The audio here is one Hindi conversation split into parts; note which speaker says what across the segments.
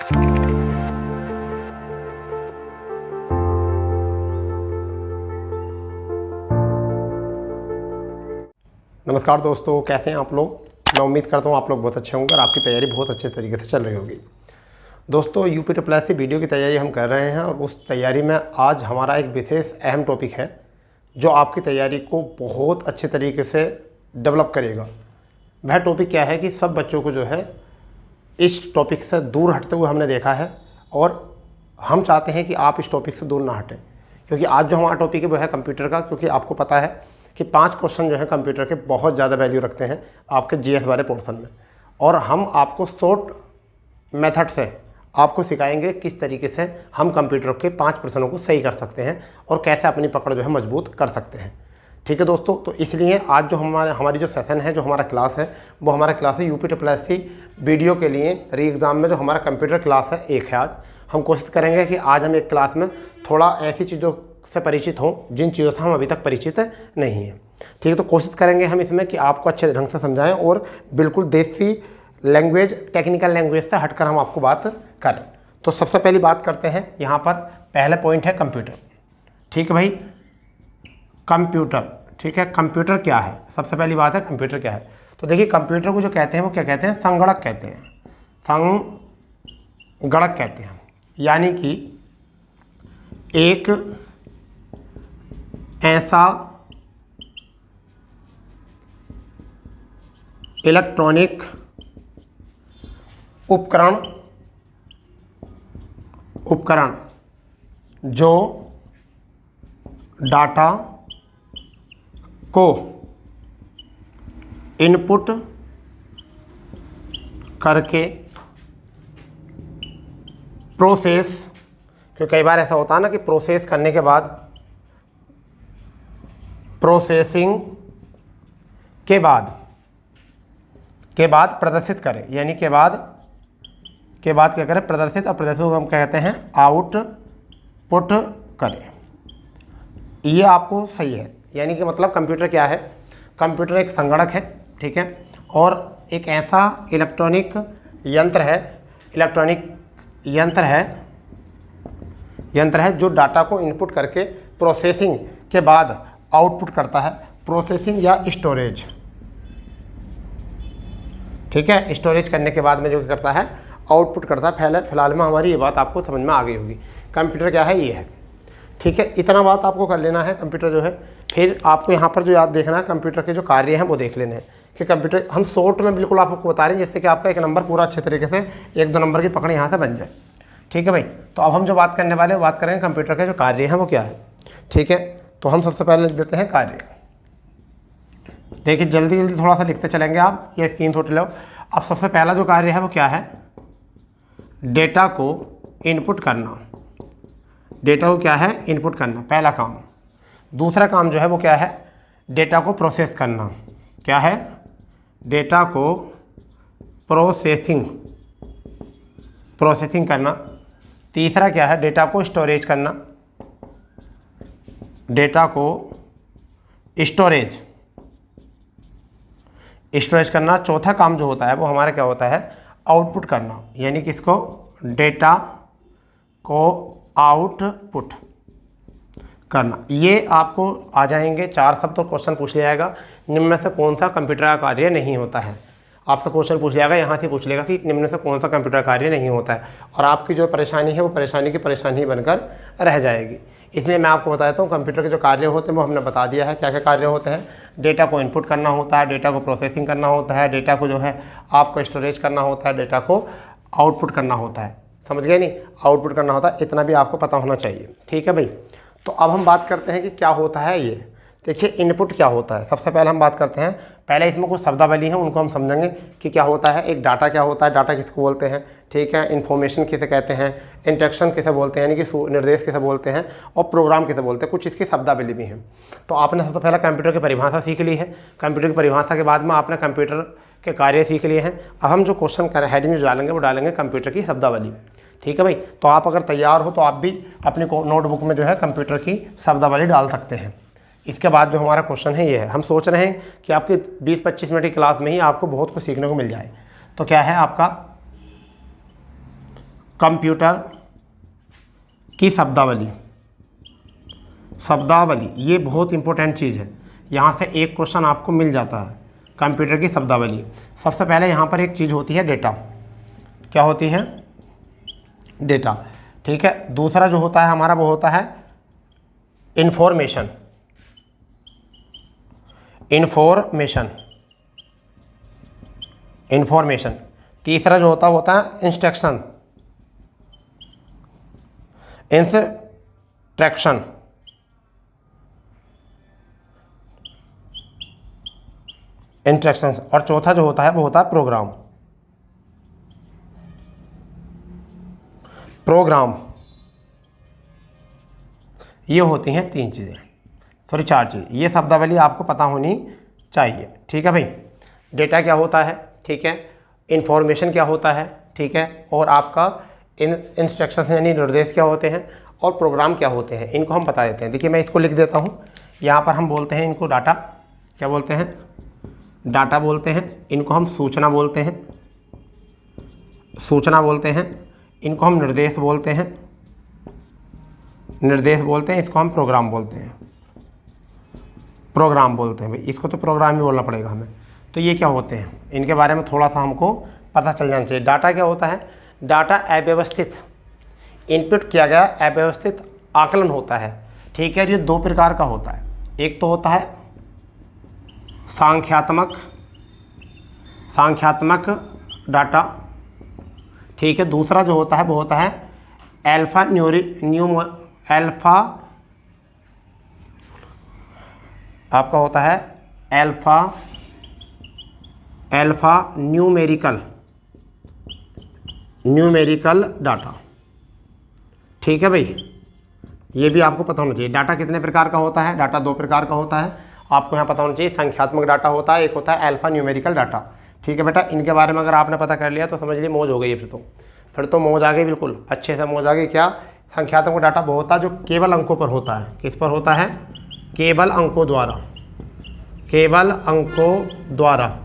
Speaker 1: नमस्कार दोस्तों, कैसे हैं आप लोग। मैं उम्मीद करता हूँ आप लोग बहुत अच्छे होंगे और आपकी तैयारी बहुत अच्छे तरीके से चल रही होगी। दोस्तों, यूपी ट्रिपल वीडियो की तैयारी हम कर रहे हैं और उस तैयारी में आज हमारा एक विशेष अहम टॉपिक है जो आपकी तैयारी को बहुत अच्छे तरीके से डेवलप करेगा। वह टॉपिक क्या है कि सब बच्चों को जो है इस टॉपिक से दूर हटते हुए हमने देखा है और हम चाहते हैं कि आप इस टॉपिक से दूर ना हटें, क्योंकि आज जो हमारा टॉपिक है वो है कंप्यूटर का। क्योंकि आपको पता है कि 5 क्वेश्चन जो है कंप्यूटर के बहुत ज़्यादा वैल्यू रखते हैं आपके जीएस वाले पोर्शन में, और हम आपको शॉर्ट मेथड से आपको सिखाएंगे किस तरीके से हम कंप्यूटर के 5 प्रश्नों को सही कर सकते हैं और कैसे अपनी पकड़ जो है मजबूत कर सकते हैं। ठीक है दोस्तों, तो इसलिए आज जो हमारी जो सेशन है, जो हमारा क्लास है, वो हमारा क्लास है यूपी ट्रिपल वीडियो के लिए री एग्ज़ाम में जो हमारा कंप्यूटर क्लास है एक है। आज हम कोशिश करेंगे कि आज हम एक क्लास में थोड़ा ऐसी चीज़ों से परिचित हों जिन चीज़ों से हम अभी तक परिचित नहीं हैं। ठीक है, तो कोशिश करेंगे हम इसमें कि आपको अच्छे ढंग से समझाएं और बिल्कुल देसी लैंग्वेज, टेक्निकल लैंग्वेज से हटकर हम आपको बात करें। तो सबसे पहली बात करते हैं, यहाँ पर पहला पॉइंट है कंप्यूटर। ठीक है भाई, कंप्यूटर। ठीक है, कंप्यूटर क्या है, सबसे पहली बात है कंप्यूटर क्या है। तो देखिए, कंप्यूटर को जो कहते हैं वो क्या कहते हैं, संगणक कहते हैं। संगणक कहते हैं, यानी कि एक ऐसा इलेक्ट्रॉनिक उपकरण जो डाटा को इनपुट करके प्रोसेस, क्योंकि कई बार ऐसा होता है ना कि प्रोसेस करने के बाद, प्रोसेसिंग के बाद प्रदर्शित करें, यानी के बाद क्या करें, प्रदर्शित, और प्रदर्शित को हम कहते हैं आउटपुट करें। ये आपको सही है, यानी कि मतलब कंप्यूटर क्या है, कंप्यूटर एक संगणक है। ठीक है, और एक ऐसा इलेक्ट्रॉनिक यंत्र है जो डाटा को इनपुट करके प्रोसेसिंग के बाद आउटपुट करता है, प्रोसेसिंग या स्टोरेज। ठीक है, स्टोरेज करने के बाद में जो करता है आउटपुट करता है। फिलहाल में हमारी ये बात आपको समझ में आ गई होगी, कंप्यूटर क्या है, ये है। ठीक है, इतना बात आपको कर लेना है कंप्यूटर जो है। फिर आपको यहाँ पर जो याद देखना है, कंप्यूटर के जो कार्य हैं वो देख लेने हैं कि कंप्यूटर हम शॉर्ट में बिल्कुल आपको बता रहे हैं, जिससे कि आपका एक नंबर पूरा अच्छे तरीके से 1-2 नंबर की पकड़ यहाँ से बन जाए। ठीक है भाई, तो अब हम जो बात करने वाले हैं, बात करेंगे कंप्यूटर के जो कार्य हैं वो क्या है। ठीक है, तो हम सबसे पहले लिख देते हैं कार्य। देखिए, जल्दी जल्दी थोड़ा सा लिखते चलेंगे आप, ये स्क्रीनशॉट लो। अब सबसे पहला जो कार्य है वो क्या है, डेटा को इनपुट करना। डेटा को क्या है, इनपुट करना, पहला काम। दूसरा काम जो है वो क्या है, डेटा को प्रोसेस करना। क्या है, डेटा को प्रोसेसिंग करना। तीसरा क्या है, डेटा को स्टोरेज करना, डेटा को स्टोरेज करना। चौथा काम जो होता है वो हमारा क्या होता है, आउटपुट करना, यानी कि इसको डेटा को आउटपुट करना। ये आपको आ जाएंगे 4 शब्द, तो क्वेश्चन पूछ लिया जाएगा निम्न में से कौन सा कंप्यूटर का कार्य नहीं होता है। आपसे क्वेश्चन पूछ लिया जाएगा, यहाँ से पूछ लेगा कि निम्न में से कौन सा कंप्यूटर कार्य नहीं होता है, और आपकी जो परेशानी है वो परेशानी की परेशानी बनकर रह जाएगी। इसलिए मैं आपको बता देता हूँ, कंप्यूटर के जो कार्य होते हैं वो हमने बता दिया है क्या क्या कार्य होते हैं। डेटा को इनपुट करना होता है, डेटा को प्रोसेसिंग करना होता है, डेटा को जो है आपको स्टोरेज करना होता है, डेटा को आउटपुट करना होता है। समझ गए नहीं, आउटपुट करना होता है, इतना भी आपको पता होना चाहिए। ठीक है भाई, तो अब हम बात करते हैं कि क्या होता है ये। देखिए, इनपुट क्या होता है, सबसे पहले हम बात करते हैं। पहले इसमें कुछ शब्दावली हैं, उनको हम समझेंगे कि क्या होता है। एक डाटा क्या होता है, डाटा किसको बोलते हैं। ठीक है, इन्फॉर्मेशन किसे कहते हैं, इंस्ट्रक्शन किसे बोलते हैं, यानी कि निर्देश किसे बोलते हैं, और प्रोग्राम किसे बोलते हैं। कुछ इसकी शब्दावली भी हैं। तो आपने सबसे पहले कंप्यूटर की परिभाषा सीख ली है। कंप्यूटर की परिभाषा के बाद में आपने कंप्यूटर के कार्य सीख लिए हैं। अब हम जो क्वेश्चन हेडिंग जो डालेंगे वो डालेंगे कंप्यूटर की शब्दावली। ठीक है भाई, तो आप अगर तैयार हो तो आप भी अपनी नोटबुक में जो है कंप्यूटर की शब्दावली डाल सकते हैं। इसके बाद जो हमारा क्वेश्चन है ये है, हम सोच रहे हैं कि आपकी 20-25 मिनट की क्लास में ही आपको बहुत कुछ सीखने को मिल जाए। तो क्या है आपका कंप्यूटर की शब्दावली, शब्दावली ये बहुत इंपॉर्टेंट चीज़ है, यहाँ से एक क्वेश्चन आपको मिल जाता है। कंप्यूटर की शब्दावली, सबसे पहले यहाँ पर एक चीज़ होती है डेटा, क्या होती है? डेटा, ठीक है। दूसरा जो होता है हमारा वो होता है इंफॉर्मेशन, इंफॉर्मेशन, इंफॉर्मेशन। तीसरा जो होता है इंस्ट्रक्शन, इंस्ट्रक्शन, इंस्ट्रक्शंस। और चौथा जो होता है वो होता है प्रोग्राम, प्रोग्राम। ये होती हैं 3 चीज़ें, सॉरी 4 चीज़। ये शब्दावली आपको पता होनी चाहिए, ठीक है भाई। डेटा क्या होता है, ठीक है, इंफॉर्मेशन क्या होता है, ठीक है, और आपका इंस्ट्रक्शंस यानी निर्देश क्या होते हैं, और प्रोग्राम क्या होते हैं, इनको हम बता देते हैं। देखिए मैं इसको लिख देता हूँ, यहाँ पर हम बोलते हैं इनको डाटा, क्या बोलते हैं? डाटा बोलते हैं। इनको हम सूचना बोलते हैं, सूचना बोलते हैं। इनको हम निर्देश बोलते हैं, निर्देश बोलते हैं। इसको हम प्रोग्राम बोलते हैं, प्रोग्राम बोलते हैं भाई। इसको तो प्रोग्राम ही बोलना पड़ेगा हमें। तो ये क्या होते हैं, इनके बारे में थोड़ा सा हमको पता चल जाना चाहिए। डाटा क्या होता है? डाटा अव्यवस्थित इनपुट किया गया अव्यवस्थित आकलन होता है, ठीक है। ये 2 प्रकार का होता है। एक तो होता है सांख्यात्मक, सांख्यात्मक डाटा, ठीक है। दूसरा जो होता है वो होता है आपका होता है अल्फा न्यूमेरिकल, न्यूमेरिकल डाटा, ठीक है भाई। ये भी आपको पता होना चाहिए। डाटा कितने प्रकार का होता है? डाटा 2 प्रकार का होता है, आपको यहाँ पता होना चाहिए। संख्यात्मक डाटा होता है, एक होता है अल्फा न्यूमेरिकल डाटा, ठीक है बेटा। इनके बारे में अगर आपने पता कर लिया तो समझ लीजिए मौज हो गई। फिर तो मौज आ गई, बिल्कुल अच्छे से मौज आ गई। क्या? संख्यात्मक डाटा वो होता है जो केवल अंकों पर होता है। किस पर होता है? केवल अंकों द्वारा, केवल अंकों द्वारा।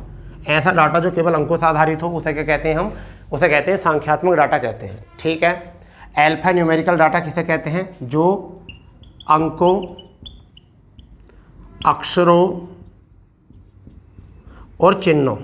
Speaker 1: ऐसा डाटा जो केवल अंकों से आधारित हो उसे क्या कहते हैं? हम उसे कहते हैं संख्यात्मक डाटा कहते हैं, ठीक है। अल्फा न्यूमेरिकल डाटा किसे कहते हैं? जो अंकों, अक्षरों और चिन्हों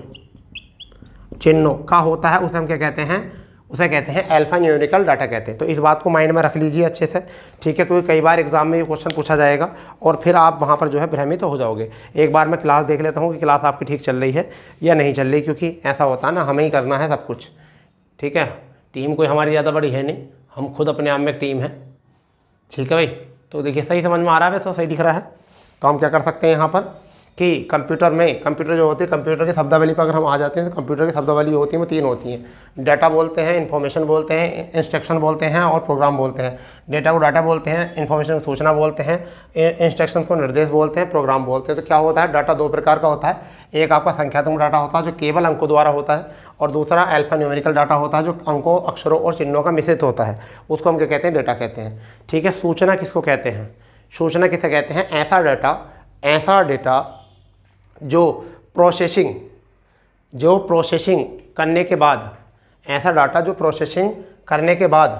Speaker 1: का होता है, उसे हम क्या कहते हैं? उसे कहते हैं अल्फा न्यूमेरिकल डाटा कहते हैं। तो इस बात को माइंड में रख लीजिए अच्छे से, ठीक है, क्योंकि कई बार एग्जाम में ये क्वेश्चन पूछा जाएगा और फिर आप वहाँ पर जो है भ्रमित हो जाओगे। एक बार मैं क्लास देख लेता हूँ कि क्लास आपकी ठीक चल रही है या नहीं चल रही, क्योंकि ऐसा होता है ना, हमें ही करना है सब कुछ, ठीक है। टीम कोई हमारी ज़्यादा बड़ी है नहीं, हम खुद अपने आप में एक टीम है, ठीक है भाई। तो देखिए सही समझ में आ रहा है, तो सही दिख रहा है। तो हम क्या कर सकते हैं यहाँ पर कि कंप्यूटर में, कंप्यूटर जो होती है, कंप्यूटर की शब्दावली पर अगर हम आ जाते हैं तो कंप्यूटर की शब्दावली होती है वो 3 होती हैं। डाटा बोलते हैं, इन्फॉर्मेशन बोलते हैं, इंस्ट्रक्शन बोलते हैं और प्रोग्राम बोलते हैं। डेटा को डाटा बोलते हैं, इन्फॉर्मेशन को सूचना बोलते हैं, इंस्ट्रक्शन को निर्देश बोलते हैं, प्रोग्राम बोलते हैं। तो क्या होता है? डाटा 2 प्रकार का होता है। एक आपका संख्यात्मक डाटा होता है जो केवल अंकों द्वारा होता है, और दूसरा अल्फा न्यूमेरिकल डाटा होता है जो अंकों, अक्षरों और चिन्हों का मिश्रित होता है, उसको हम क्या कहते हैं? डेटा कहते हैं, ठीक है। सूचना किसको कहते हैं? सूचना किसे कहते हैं? ऐसा डेटा जो प्रोसेसिंग करने के बाद, ऐसा डाटा जो प्रोसेसिंग करने के बाद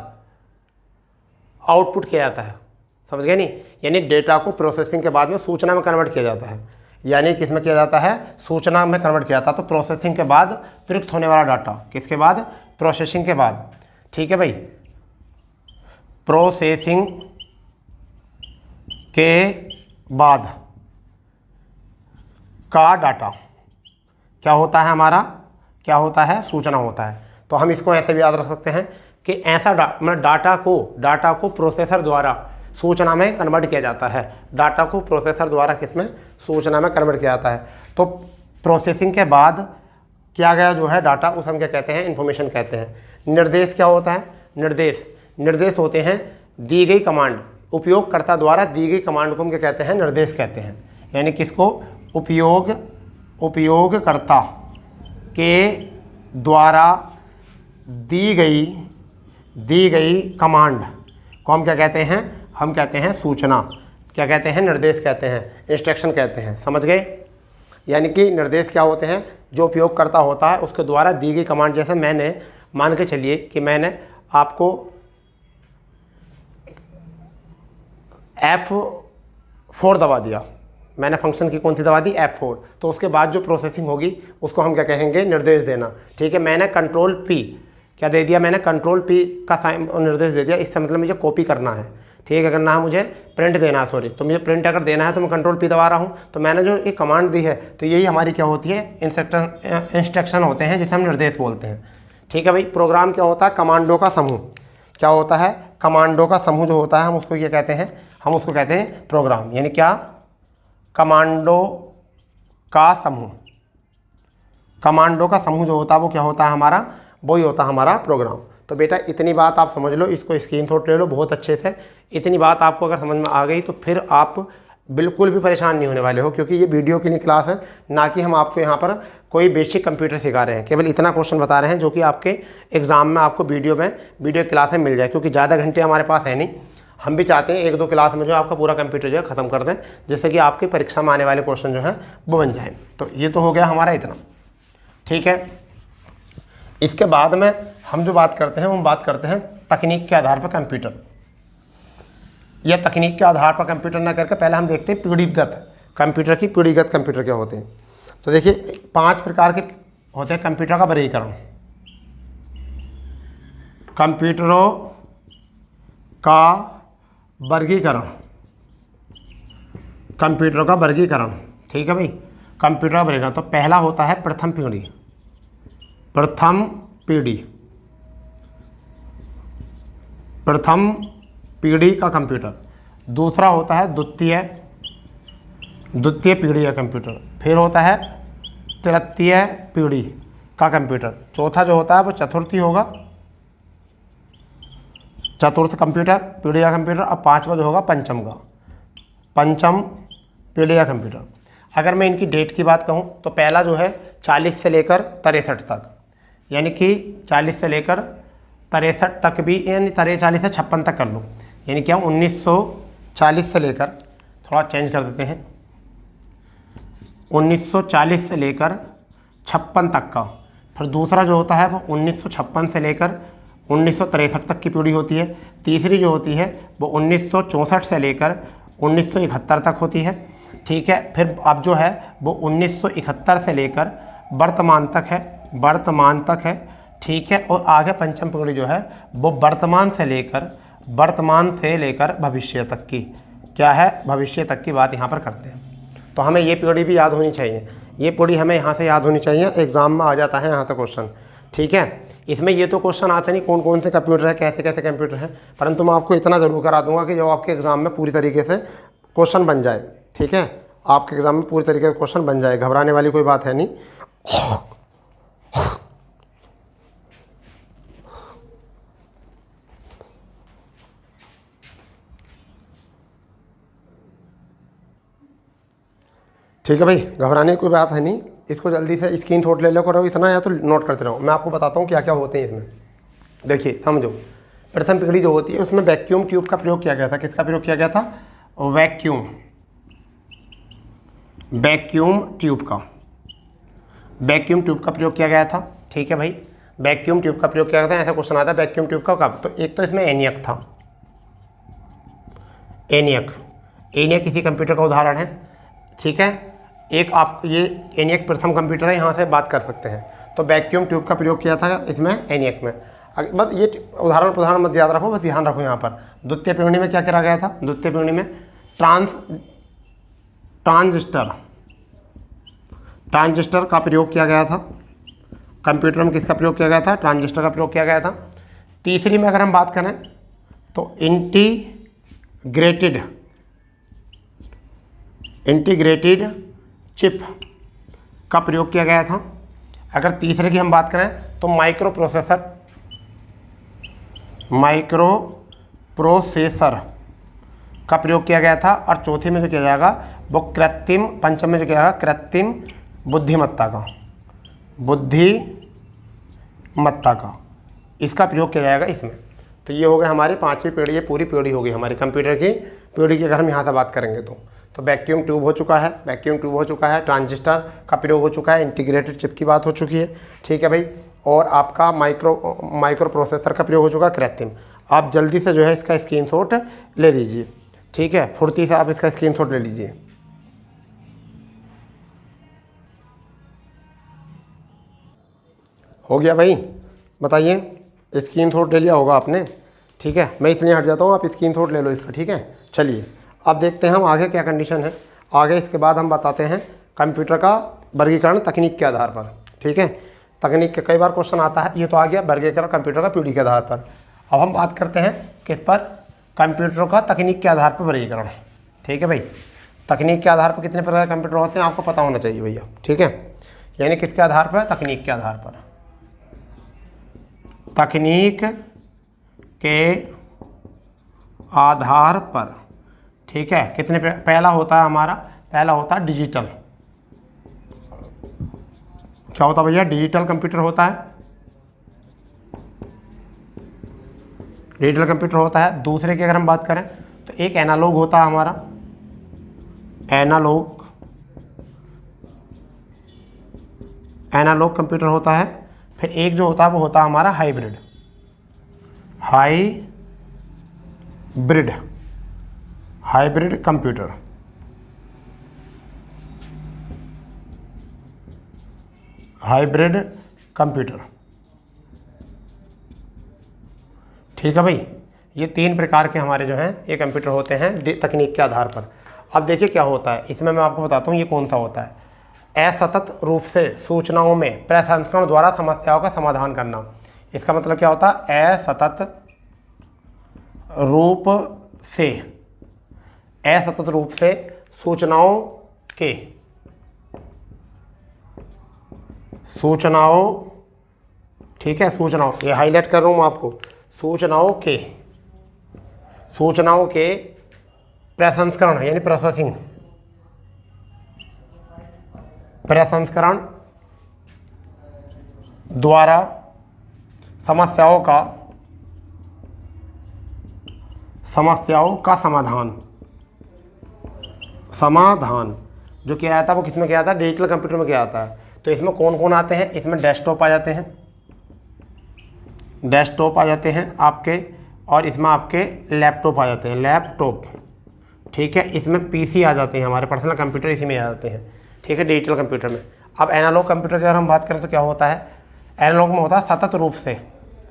Speaker 1: आउटपुट किया जाता है, समझ गए नहीं? यानी डेटा को प्रोसेसिंग के बाद में सूचना में कन्वर्ट किया जाता है। यानी किस में किया जाता है? सूचना में कन्वर्ट किया जाता है। तो प्रोसेसिंग के बाद प्रयुक्त होने वाला डाटा, किसके बाद? प्रोसेसिंग के बाद, ठीक है भाई। प्रोसेसिंग के बाद का डाटा क्या होता है हमारा? क्या होता है? सूचना होता है। तो हम इसको ऐसे भी याद रख सकते हैं कि ऐसा मतलब डाटा को प्रोसेसर द्वारा सूचना में कन्वर्ट किया जाता है। डाटा को प्रोसेसर द्वारा किसमें? सूचना में कन्वर्ट किया जाता है। तो प्रोसेसिंग के बाद किया गया जो है डाटा, उसे हम क्या कहते हैं? इन्फॉर्मेशन कहते हैं। निर्देश क्या होता है? निर्देश होते हैं दी गई कमांड, उपयोगकर्ता द्वारा दी गई कमांड को हम क्या कहते हैं? निर्देश कहते हैं। यानी किसको? उपयोगकर्ता के द्वारा दी गई कमांड को हम क्या कहते हैं? हम कहते हैं सूचना। क्या कहते हैं? निर्देश कहते हैं, इंस्ट्रक्शन कहते हैं, समझ गए? यानी कि निर्देश क्या होते हैं? जो उपयोगकर्ता होता है उसके द्वारा दी गई कमांड। जैसे मैंने, मान के चलिए कि मैंने आपको F4 दबा दिया, मैंने फंक्शन की कौन सी दबा दी, F4, तो उसके बाद जो प्रोसेसिंग होगी उसको हम क्या कहेंगे, निर्देश देना। ठीक है, मैंने कंट्रोल P क्या दे दिया, मैंने कंट्रोल P का साइन निर्देश दे दिया। इससे मतलब मुझे कॉपी करना है, ठीक है, करना है मुझे प्रिंट देना है, सॉरी, तो मुझे प्रिंट अगर देना है तो मैं कंट्रोल P दबा रहा हूँ। तो मैंने जो एक कमांड दी है तो यही हमारी क्या होती है, इंस्ट्रक्शन होते हैं जिसे हम निर्देश बोलते हैं। ठीक है भाई, प्रोग्राम क्या होता है, कमांडो का समूह। क्या होता है, कमांडो का समूह जो होता है हम उसको क्या कहते हैं, हम उसको कहते हैं प्रोग्राम। यानी क्या, कमांडो का समूह। कमांडो का समूह जो होता है वो क्या होता है हमारा, वही होता है हमारा प्रोग्राम। तो बेटा इतनी बात आप समझ लो, इसको स्क्रीनशॉट ले लो बहुत अच्छे से। इतनी बात आपको अगर समझ में आ गई तो फिर आप बिल्कुल भी परेशान नहीं होने वाले हो, क्योंकि ये वीडियो की नहीं क्लास है, ना कि हम आपको यहाँ पर कोई बेसिक कंप्यूटर सिखा रहे हैं। केवल इतना क्वेश्चन बता रहे हैं जो कि आपके एग्जाम में आपको वीडियो क्लास में मिल जाए, क्योंकि ज़्यादा घंटे हमारे पास है नहीं। हम भी चाहते हैं 1-2 क्लास में जो आपका पूरा कंप्यूटर जो है ख़त्म कर दें, जिससे कि आपकी परीक्षा में आने वाले क्वेश्चन जो हैं वो बन जाए। तो ये तो हो गया हमारा इतना, ठीक है। इसके बाद में हम जो बात करते हैं, हम बात करते हैं तकनीक के आधार पर कंप्यूटर, या तकनीक के आधार पर कंप्यूटर ना करके पहले हम देखते हैं पीढ़ीगत कंप्यूटर की। पीढ़ीगत कंप्यूटर क्या होते हैं, तो देखिए 5 प्रकार के होते हैं कंप्यूटर का वर्गीकरण। कंप्यूटरों का वर्गीकरण, कंप्यूटरों का वर्गीकरण, ठीक है भाई, कंप्यूटर का वर्गीकरण। तो पहला होता है प्रथम पीढ़ी, प्रथम पीढ़ी, प्रथम पीढ़ी का कंप्यूटर। दूसरा होता है द्वितीय पीढ़ी का कंप्यूटर। फिर होता है तृतीय पीढ़ी का कंप्यूटर। चौथा जो होता है वो चतुर्थी होगा, चतुर्थ कंप्यूटर पीढ़ी का कंप्यूटर। और 5वां जो होगा पंचम का, पंचम पीढ़ी का कंप्यूटर। अगर मैं इनकी डेट की बात कहूँ तो पहला जो है 40 से लेकर 63 तक, यानी कि 40 से लेकर 63 तक भी, यानी 40 से 56 तक कर लो, यानी क्या 1940 से लेकर, थोड़ा चेंज कर देते हैं, 1940 से लेकर 56 तक का। फिर दूसरा जो होता है वो 1956 से लेकर 1963 तक की पीढ़ी होती है। तीसरी जो होती है वो 1964 से लेकर 1971 तक होती है, ठीक है। फिर अब जो है वो 1971 से लेकर वर्तमान तक है, वर्तमान तक है, ठीक है। और आगे पंचम पीढ़ी जो है वो वर्तमान से लेकर भविष्य तक की, क्या है, भविष्य तक की बात यहाँ पर करते हैं। तो हमें ये पीढ़ी भी याद होनी चाहिए, ये पीढ़ी हमें यहाँ से याद होनी चाहिए, एग्जाम में आ जाता है यहाँ तक क्वेश्चन, ठीक है। इसमें ये तो क्वेश्चन आते नहीं कौन कौन से कंप्यूटर है, कैसे कैसे कंप्यूटर है, परंतु मैं आपको इतना ज़रूर करा दूंगा कि जो आपके एग्ज़ाम में पूरी तरीके से क्वेश्चन बन जाए, ठीक है। आपके एग्ज़ाम में पूरी तरीके से क्वेश्चन बन जाए, घबराने वाली कोई बात है नहीं। ठीक है भाई, घबराने की कोई बात है नहीं। इसको जल्दी से स्क्रीनशॉट ले लो करो इतना, या तो नोट करते रहो। मैं आपको बताता हूँ क्या क्या होते हैं इसमें। देखिए समझो, प्रथम पीढ़ी जो होती है उसमें वैक्यूम ट्यूब का प्रयोग किया गया था। किसका प्रयोग किया गया था, वैक्यूम ट्यूब का, वैक्यूम ट्यूब का प्रयोग किया गया था, ठीक है भाई। वैक्यूम ट्यूब का प्रयोग किया गया था। ऐसा क्वेश्चन आता है वैक्यूम ट्यूब का कब, तो एक तो इसमें एनियक था, एनियक किसी कंप्यूटर का उदाहरण है, ठीक है। एक आप ये एनियक प्रथम कंप्यूटर है, यहाँ से बात कर सकते हैं। तो वैक्यूम ट्यूब का प्रयोग किया था इसमें एनियक में। बस ये उदाहरण मत याद रखो, बस ध्यान रखो यहाँ पर। द्वितीय पीढ़ी में क्या करा गया था, द्वितीय पीढ़ी में ट्रांजिस्टर का प्रयोग किया गया था। कंप्यूटर में किसका प्रयोग किया गया था, ट्रांजिस्टर का प्रयोग किया गया था। तीसरी में अगर हम बात करें तो इंटीग्रेटेड चिप का प्रयोग किया गया था। अगर तीसरे की हम बात करें तो माइक्रो प्रोसेसर का प्रयोग किया गया था। और चौथे में जो किया जाएगा वो पंचम में जो किया जाएगा कृत्रिम बुद्धिमत्ता का इसका प्रयोग किया जाएगा इसमें। तो ये हो गया हमारी 5वीं पीढ़ी, ये पूरी पीढ़ी होगी हमारी कंप्यूटर की पीढ़ी की। अगर हम यहाँ से बात करेंगे तो वैक्यूम ट्यूब हो चुका है, ट्रांजिस्टर का प्रयोग हो चुका है, इंटीग्रेटेड चिप की बात हो चुकी है, ठीक है भाई। और आपका माइक्रो प्रोसेसर का प्रयोग हो चुका कृत्रिम। आप जल्दी से जो है इसका स्क्रीनशॉट ले लीजिए, ठीक है, फुर्ती से आप इसका स्क्रीनशॉट ले लीजिए। हो गया भाई, बताइए, स्क्रीनशॉट ले लिया होगा आपने, ठीक है। मैं इसलिए हट जाता हूँ, आप स्क्रीनशॉट ले लो इसका, ठीक है। चलिए अब देखते हैं हम आगे क्या कंडीशन है। आगे इसके बाद हम बताते हैं कंप्यूटर का वर्गीकरण तकनीक के आधार पर, ठीक है। तकनीक के कई बार क्वेश्चन आता है, ये तो आ गया वर्गीकरण कंप्यूटर का पीढ़ी के आधार पर। अब हम बात करते हैं किस पर, कंप्यूटर का तकनीक के आधार पर वर्गीकरण, ठीक है भाई। तकनीक के आधार पर कितने प्रकार के कंप्यूटर होते हैं आपको पता होना चाहिए भैया, ठीक है। यानी किसके आधार पर, तकनीक के आधार पर। तकनीक के आधार पर, ठीक है। कितने पहला होता है हमारा, पहला होता है डिजिटल। क्या होता है भैया, डिजिटल कंप्यूटर होता है, डिजिटल कंप्यूटर होता है। दूसरे की अगर हम बात करें तो एक एनालॉग होता है हमारा, एनालॉग कंप्यूटर होता है। फिर एक जो होता है वो होता है हमारा हाइब्रिड कंप्यूटर। हाइब्रिड कंप्यूटर, ठीक है भाई। ये 3 प्रकार के हमारे जो हैं ये कंप्यूटर होते हैं तकनीक के आधार पर। अब देखिए क्या होता है इसमें, मैं आपको बताता हूँ ये कौन सा होता है। असतत रूप से सूचनाओं में प्रसंस्करण द्वारा समस्याओं का समाधान करना। इसका मतलब क्या होता है, असतत रूप से सूचनाओं, ठीक है, सूचनाओं, ये हाईलाइट कर रहा हूँ मैं आपको, सूचनाओं के प्रसंस्करण यानी प्रसंस्करण द्वारा समस्याओं का समाधान जो क्या आता है वो किस में क्या आता है, डिजिटल कंप्यूटर में क्या आता है। तो इसमें कौन कौन आते हैं, इसमें डेस्कटॉप आ जाते हैं आपके, और इसमें आपके लैपटॉप आ जाते हैं, ठीक है। इसमें पीसी आ जाते हैं, हमारे पर्सनल कंप्यूटर इसी में आ जाते हैं, ठीक है, डिजिटल कंप्यूटर में। अब एनालॉग कंप्यूटर की अगर हम बात करें तो क्या होता है, एनालॉग में होता है सतत रूप से,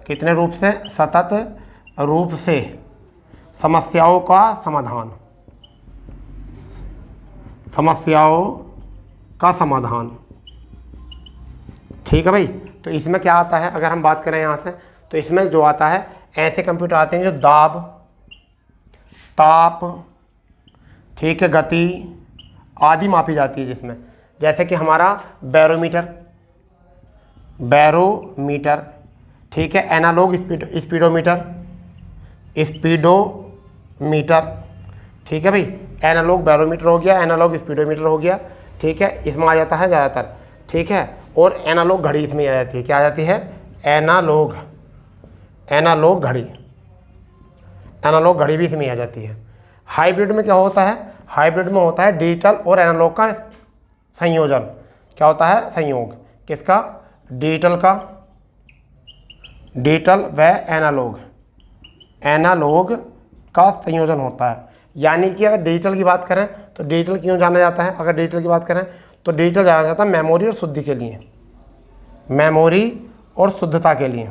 Speaker 1: कितने रूप से, सतत रूप से समस्याओं का समाधान, ठीक है भाई। तो इसमें क्या आता है अगर हम बात करें यहाँ से, तो इसमें जो आता है ऐसे कंप्यूटर आते हैं जो दाब, ताप, ठीक है, गति आदि मापी जाती है जिसमें, जैसे कि हमारा बैरोमीटर, ठीक है, एनालॉग स्पीडोमीटर, ठीक है भाई। एनालॉग बैरोमीटर हो गया, एनालॉग स्पीडोमीटर हो गया, ठीक है, इसमें आ जाता है ज़्यादातर, ठीक है। और एनालॉग घड़ी इसमें आ जाती है, क्या आ जाती है, एनालॉग घड़ी भी इसमें आ जाती है। हाइब्रिड में क्या होता है, हाइब्रिड में होता है डिजिटल और एनालॉग का संयोजन। क्या होता है, संयोग किसका, डिजिटल व एनालॉग का संयोजन होता है। यानी कि अगर डिजिटल की बात करें तो डिजिटल क्यों जाना जाता है, अगर डिजिटल की बात करें तो डिजिटल जाना जाता है मेमोरी और शुद्धि के लिए, शुद्धता के लिए,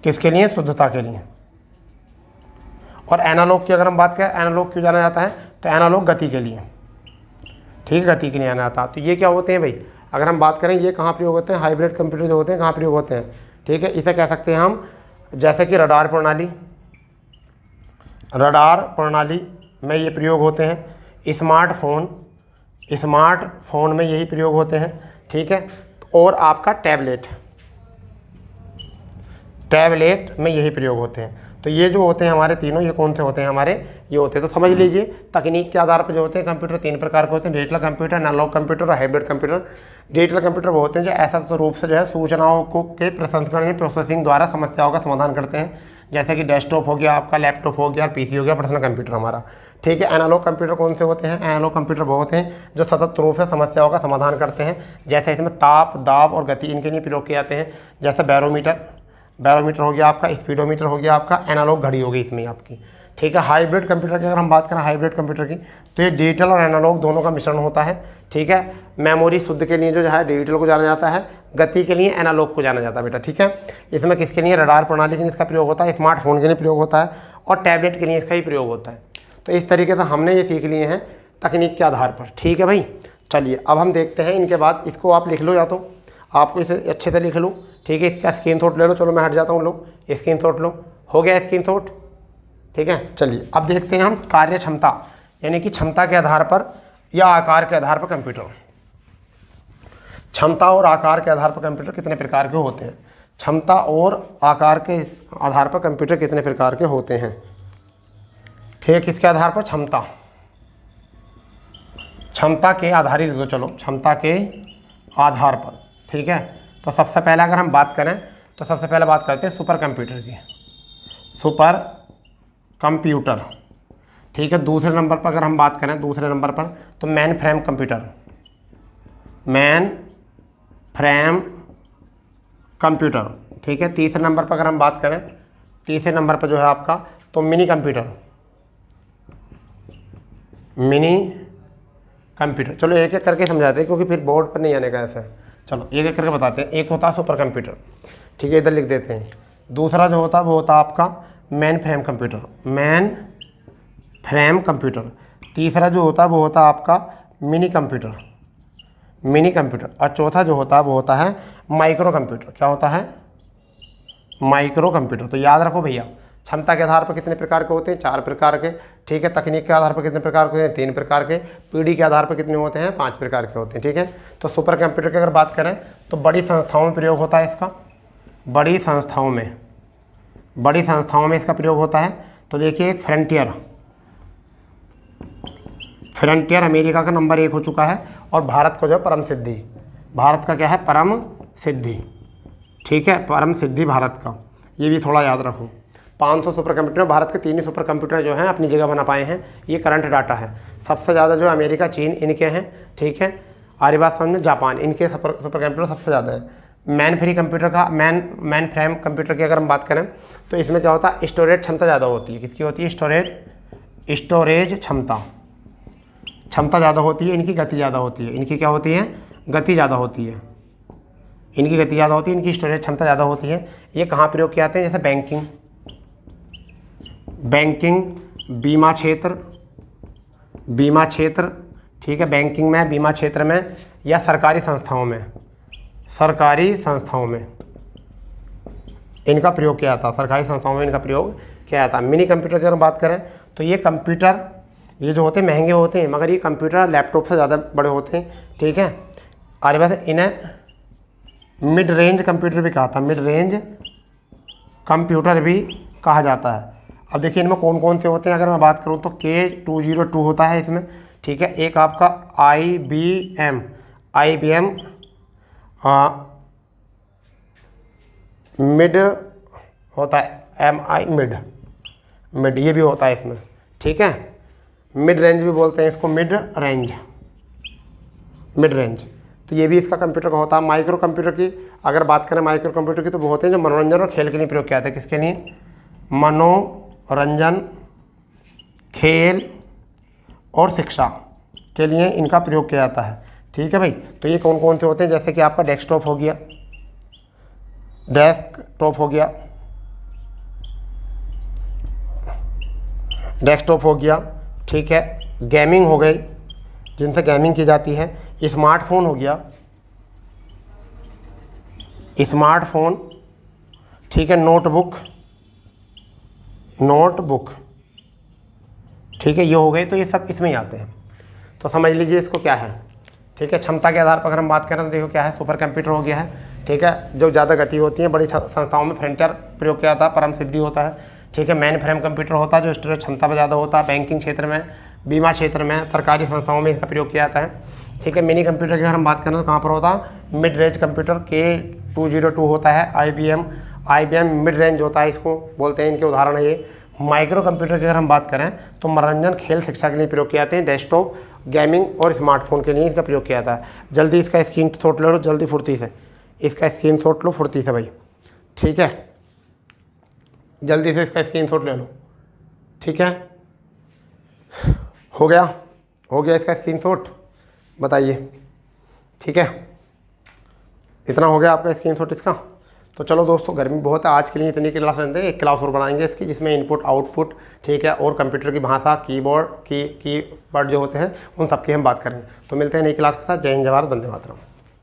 Speaker 1: किसके लिए, शुद्धता के लिए। और एनालॉग की अगर हम बात करें, एनालॉग क्यों जाना जाता है, तो एनालॉग गति के लिए, ठीक है, गति के लिए आना जाता है। तो ये क्या होते हैं भाई, अगर हम बात करें ये कहाँ प्रयोग होते हैं, हाइब्रिड कंप्यूटर जो होते हैं कहाँ प्रयोग होते हैं, ठीक है। इसे कह सकते हैं हम, जैसे कि रडार प्रणाली में ये प्रयोग होते हैं, स्मार्टफोन में यही प्रयोग होते हैं, ठीक है। और आपका टैबलेट में यही प्रयोग होते हैं। तो ये जो होते हैं हमारे तीनों, ये कौन से होते हैं हमारे, ये होते हैं। तो समझ लीजिए तकनीक के आधार पर जो होते हैं कंप्यूटर 3 प्रकार के होते हैं, डिजिटल कंप्यूटर, एनालॉग कंप्यूटर और हाइब्रिड कंप्यूटर। डिजिटल कंप्यूटर वो होते हैं जो ऐसा रूप से जो है सूचनाओं के प्रसंस्करण में प्रोसेसिंग द्वारा समस्याओं का समाधान करते हैं, जैसे कि डेस्कटॉप हो गया, आपका लैपटॉप हो गया, पीसी हो गया, पर्सनल कंप्यूटर हमारा, ठीक है। एनालॉग कंप्यूटर कौन से होते हैं? एनालॉग कंप्यूटर वो होते हैं जो सतत रूप से समस्याओं का समाधान करते हैं। जैसे इसमें ताप, दाब और गति इनके लिए प्रयोग किए जाते हैं। जैसे बैरोमीटर हो गया आपका, स्पीडोमीटर हो गया आपका, एनालॉग घड़ी होगी इसमें आपकी। ठीक है। हाइब्रिड कंप्यूटर की अगर हम बात करें, हाइब्रिड कंप्यूटर की, तो ये डिजिटल और एनालॉग दोनों का मिश्रण होता है। ठीक है। मेमोरी शुद्ध के लिए जो है डिजिटल को जाना जाता है, गति के लिए एनालॉग को जाना जाता है बेटा। ठीक है। इसमें किसके लिए? रडार प्रणाली के लिए इसका प्रयोग होता है, स्मार्टफोन के लिए प्रयोग होता है और टैबलेट के लिए इसका ही प्रयोग होता है। तो इस तरीके से हमने ये सीख लिए हैं तकनीक के आधार पर। ठीक है भाई। चलिए अब हम देखते हैं इनके बाद, इसको आप लिख लो, या तो आपको इसे अच्छे से लिख लो। ठीक है। इसका स्क्रीनशॉट ले लो। चलो मैं हट जाता हूँ, लोग स्क्रीनशॉट लो। हो गया स्क्रीनशॉट? ठीक है। चलिए अब देखते हैं हम कार्य क्षमता, यानी कि क्षमता के आधार पर या आकार के आधार पर कंप्यूटर, क्षमता और आकार के आधार पर कंप्यूटर कितने प्रकार के होते हैं। क्षमता और आकार के आधार पर कंप्यूटर कितने प्रकार के होते हैं। ठीक है। किसके आधार पर? क्षमता के आधारित दो। चलो क्षमता के आधार पर। ठीक है। तो सबसे पहले अगर हम बात करें तो सबसे पहले बात करते हैं सुपर कंप्यूटर की। Super computer. ठीक है। दूसरे नंबर पर अगर हम बात करें, दूसरे नंबर पर, तो main frame computer. Main frame computer. ठीक है। तीसरे नंबर पर अगर हम बात करें, तीसरे नंबर पर जो है आपका, तो मिनी कंप्यूटर। Mini computer. चलो एक एक करके समझाते हैं, क्योंकि फिर बोर्ड पर नहीं आने का ऐसा है। चलो एक एक करके बताते हैं। एक होता है सुपर कंप्यूटर। ठीक है, इधर लिख देते हैं। दूसरा जो होता है वो होता है आपका main frame computer. Main frame computer. तीसरा जो होता है वो होता है आपका मिनी कंप्यूटर। Mini computer. और चौथा जो होता है वो होता है माइक्रो कंप्यूटर। क्या होता है? Micro computer. तो याद रखो भैया, क्षमता के आधार पर कितने प्रकार के होते हैं? 4 प्रकार के। ठीक है। तकनीक के आधार पर कितने प्रकार के होते हैं? 3 प्रकार के। पीढ़ी के आधार पर कितने होते हैं? 5 प्रकार के होते हैं। ठीक है। तो सुपर कंप्यूटर की अगर बात करें तो बड़ी संस्थाओं में प्रयोग होता है इसका। बड़ी संस्थाओं में इसका प्रयोग होता है। तो देखिए, एक फ्रंटियर अमेरिका का नंबर 1 हो चुका है, और भारत को जो परम सिद्धि, भारत का क्या है? परम सिद्धि। ठीक है। परम सिद्धि भारत का, ये भी थोड़ा याद रखो। 500 सुपर कंप्यूटर, भारत के 3 ही सुपर कंप्यूटर जो हैं अपनी जगह बना पाए हैं। ये करंट डाटा है। सबसे ज़्यादा जो अमेरिका, चीन, इनके हैं। ठीक है। आरी बात समझ में? जापान, इनके सुपर कंप्यूटर सबसे ज़्यादा है। मैन फ्रेम कंप्यूटर की अगर हम बात करें तो इसमें क्या होता है? स्टोरेज क्षमता ज़्यादा होती है। किसकी होती है? स्टोरेज क्षमता ज़्यादा होती है। इनकी गति ज़्यादा होती है। इनकी क्या होती है? गति ज़्यादा होती है। इनकी गति ज़्यादा होती है, इनकी स्टोरेज क्षमता ज़्यादा होती है। ये कहाँ प्रयोग किए जाते हैं? जैसे बैंकिंग, बीमा क्षेत्र। ठीक है। बैंकिंग में, बीमा क्षेत्र में, या सरकारी संस्थाओं में इनका प्रयोग किया जाता है। सरकारी संस्थाओं में इनका प्रयोग किया जाता है। मिनी कंप्यूटर की अगर बात करें तो ये कंप्यूटर, ये जो होते हैं महंगे होते हैं, मगर ये कंप्यूटर लैपटॉप से ज़्यादा बड़े होते हैं। ठीक है। और वैसे इन्हें मिड रेंज कंप्यूटर भी कहा था। मिड रेंज कंप्यूटर भी कहा जाता है। अब देखिए इनमें कौन कौन से होते हैं। अगर मैं बात करूं तो K202 होता है इसमें। ठीक है। एक आपका IBM मिड होता है, MI मिड, ये भी होता है इसमें। ठीक है। मिड रेंज भी बोलते हैं इसको, मिड रेंज। तो ये भी इसका कंप्यूटर का होता है। माइक्रो कंप्यूटर की अगर बात करें, माइक्रो कंप्यूटर की, तो वो होते हैं जो मनोरंजन और खेल के लिए प्रयोग किया जाता है। किसके लिए? मनोरंजन, खेल और शिक्षा के लिए इनका प्रयोग किया जाता है। ठीक है भाई। तो ये कौन कौन से होते हैं? जैसे कि आपका डेस्कटॉप हो गया। ठीक है। गेमिंग हो गई, जिनसे गेमिंग की जाती है। स्मार्टफोन हो गया, ठीक है। नोटबुक, ठीक है। ये हो गए, तो ये सब इसमें ही आते हैं। तो समझ लीजिए इसको क्या है। ठीक है। क्षमता के आधार पर अगर हम बात करें तो देखो क्या है? सुपर कंप्यूटर हो गया है। ठीक है। जो ज़्यादा गति होती है, बड़ी संस्थाओं में फ्रंटियर प्रयोग किया जाता है, परम सिद्धि होता है। ठीक है। मेन फ्रेम कंप्यूटर होता है जो स्टोरेज क्षमता पर ज़्यादा होता है। बैंकिंग क्षेत्र में, बीमा क्षेत्र में, सरकारी संस्थाओं में इसका प्रयोग किया जाता है। ठीक है। मिनी कंप्यूटर की अगर हम बात करें तो कहाँ पर होता है? मिड रेंज कंप्यूटर K202 होता है। IBM मिड रेंज होता है, इसको बोलते हैं। इनके उदाहरण है ये माइक्रो कंप्यूटर की अगर हम बात करें तो मनोरंजन, खेल, शिक्षा के लिए प्रयोग किए जाते हैं। डेस्कटॉप, गेमिंग और स्मार्टफोन के लिए इसका प्रयोग किया जाता है। जल्दी इसका स्क्रीन शॉट ले लो, जल्दी फुर्ती से इसका स्क्रीन शॉट लो, फुर्ती से भाई, ठीक है, जल्दी से इसका स्क्रीन शॉट ले लो, ठीक है। हो गया इसका स्क्रीन शॉट, बताइए, ठीक है, इतना हो गया आपका स्क्रीन शॉट इसका। तो चलो दोस्तों, गर्मी बहुत है, आज के लिए इतनी क्लास रहते हैं, एक क्लास और बनाएंगे इसकी जिसमें इनपुट आउटपुट, ठीक है, और कंप्यूटर की भाषा, कीबोर्ड, कीवर्ड जो होते हैं उन सब की हम बात करेंगे। तो मिलते हैं नई क्लास के साथ। जय हिंद, जय भारत, वंदे मातरम।